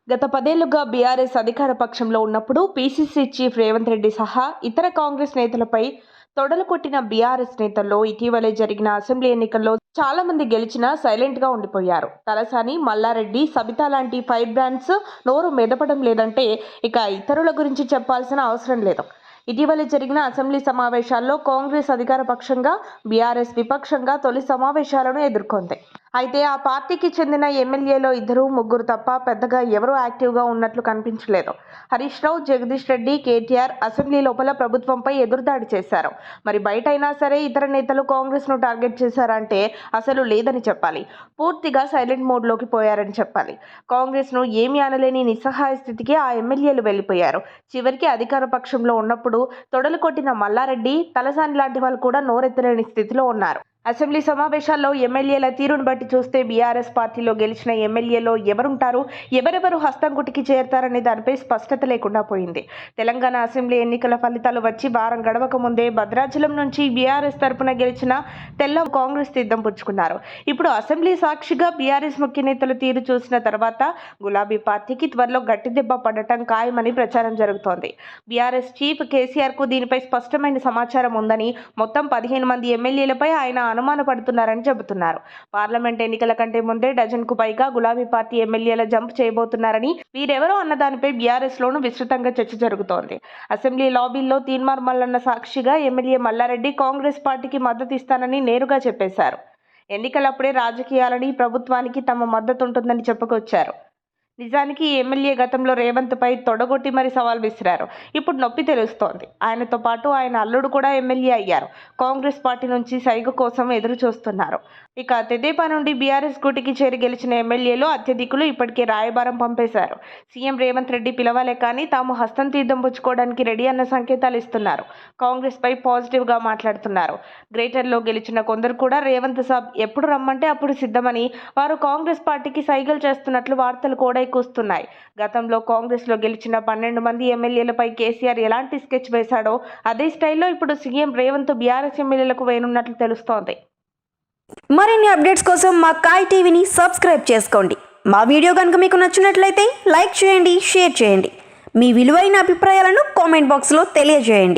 గత 10 ఏళ్లుగా బీఆర్ఎస్ అధికార పక్షంలో ఉన్నప్పుడు పీసీసీ చీఫ్ రేవంత్ రెడ్డి సహా ఇతర కాంగ్రెస్ నేతలపై తొడలు కొట్టిన బీఆర్ఎస్ నేతల్లో ఇటీవలే జరిగిన అసెంబ్లీ ఎన్నికల్లో చాలా మంది గెలిచినా సైలెంట్ గా ఉండిపోయారు. తలసాని, మల్లారెడ్డి, సబితా లాంటి ఫైర్ బ్రాండ్స్ నోరు మెదపడం లేదంటే ఇక ఇతరుల గురించి చెప్పాల్సిన అవసరం లేదు. ఇటీవల జరిగిన అసెంబ్లీ సమావేశాల్లో కాంగ్రెస్ అధికార పక్షంగా, బీఆర్ఎస్ విపక్షంగా తొలి సమావేశాలను ఎదుర్కొంది. అయితే ఆ పార్టీకి చెందిన ఎమ్మెల్యేలో 2-3 తప్ప పెద్దగా ఎవరూ యాక్టివ్గా ఉన్నట్లు కనిపించలేదు. హరీష్ రావు, జగదీష్ రెడ్డి, కేటీఆర్ అసెంబ్లీ లోపల ప్రభుత్వంపై ఎదురుదాడి చేశారు. మరి బయట అయినా సరే ఇతర నేతలు కాంగ్రెస్ను టార్గెట్ చేశారంటే అసలు లేదని చెప్పాలి. పూర్తిగా సైలెంట్ మోడ్లోకి పోయారని చెప్పాలి. కాంగ్రెస్ను ఏమీ అనలేని నిస్సహాయ స్థితికి ఆ ఎమ్మెల్యేలు వెళ్లిపోయారు. చివరికి అధికార పక్షంలో ఉన్నప్పుడు తొడలు కొట్టిన మల్లారెడ్డి, తలసాని లాంటి వాళ్ళు కూడా నోరెత్తలేని స్థితిలో ఉన్నారు. అసెంబ్లీ సమావేశాల్లో ఎమ్మెల్యేల తీరును బట్టి చూస్తే బీఆర్ఎస్ పార్టీలో గెలిచిన ఎమ్మెల్యేలో ఎవరుంటారు, ఎవరెవరు హస్తం గుటికి చేరతారనే దానిపై స్పష్టత లేకుండా పోయింది. తెలంగాణ అసెంబ్లీ ఎన్నికల ఫలితాలు వచ్చి వారం గడవక ముందే భద్రాచలం నుంచి బీఆర్ఎస్ తరపున గెలిచిన తెల్ల కాంగ్రెస్ తీర్థం పుచ్చుకున్నారు. ఇప్పుడు అసెంబ్లీ సాక్షిగా బీఆర్ఎస్ ముఖ్య నేతల తీరు చూసిన తర్వాత గులాబీ పార్టీకి త్వరలో గట్టి దెబ్బ పడటం ఖాయమని ప్రచారం జరుగుతోంది. బీఆర్ఎస్ చీఫ్ కేసీఆర్ కు దీనిపై స్పష్టమైన సమాచారం ఉందని, మొత్తం 15 మంది ఎమ్మెల్యేలపై ఆయన అనుమానపడుతున్నారని చెబుతున్నారు. పార్లమెంట్ ఎన్నికల కంటే ముందే డజన్కు పైగా గులాబీ పార్టీ ఎమ్మెల్యేల జంప్ చేయబోతున్నారని, వీరెవరో అన్న దానిపై బీఆర్ఎస్ లోనూ విస్తృతంగా చర్చ జరుగుతోంది. అసెంబ్లీ లాబీల్లో తీన్మార్ మల్లన్న సాక్షిగా ఎమ్మెల్యే మల్లారెడ్డి కాంగ్రెస్ పార్టీకి మద్దతు ఇస్తానని నేరుగా చెప్పేశారు. ఎన్నికలప్పుడే రాజకీయాలని, ప్రభుత్వానికి తమ మద్దతు ఉంటుందని చెప్పుకొచ్చారు. నిజానికి ఈ ఎమ్మెల్యే గతంలో రేవంత్ పై తొడగొట్టి మరీ సవాల్ విసిరారు. ఇప్పుడు నొప్పి తెలుస్తోంది. ఆయనతో పాటు ఆయన అల్లుడు కూడా ఎమ్మెల్యే అయ్యారు. కాంగ్రెస్ పార్టీ నుంచి సైగ కోసం ఎదురు చూస్తున్నారు. ఇక తెదేపా నుండి బీఆర్ఎస్ గూటికి చేరి గెలిచిన ఎమ్మెల్యేలు అత్యధికులు ఇప్పటికే రాయబారం పంపేశారు. సీఎం రేవంత్ రెడ్డి పిలవాలే కానీ తాము హస్తం తీర్థం పుచ్చుకోవడానికి రెడీ అన్న సంకేతాలు ఇస్తున్నారు. కాంగ్రెస్ పై పాజిటివ్ గా మాట్లాడుతున్నారు. గ్రేటర్లో గెలిచిన కొందరు కూడా రేవంత్ సాబ్ ఎప్పుడు రమ్మంటే అప్పుడు సిద్ధమని వారు కాంగ్రెస్ పార్టీకి సైగలు చేస్తున్నట్లు వార్తలు కూడా కూస్తున్నాయి. గతంలో కాంగ్రెస్ లో గెలిచిన 12 మంది ఎమ్మెల్యేలపై కేసీఆర్ ఎలాంటి స్కెచ్ వేశాడో అదే స్టైల్లో ఇప్పుడు సీఎం రేవంత్ బీఆర్ఎస్ ఎమ్మెల్యేలకు వేయనున్నట్లు తెలుస్తోంది. మరిన్ని అప్డేట్స్ కోసం మా కాయ్ టీవీని సబ్స్క్రైబ్ చేసుకోండి. మా వీడియో కనుక మీకు నచ్చినట్లయితే లైక్ చేయండి, షేర్ చేయండి. మీ విలువైన అభిప్రాయాలను కామెంట్ బాక్స్లో తెలియజేయండి.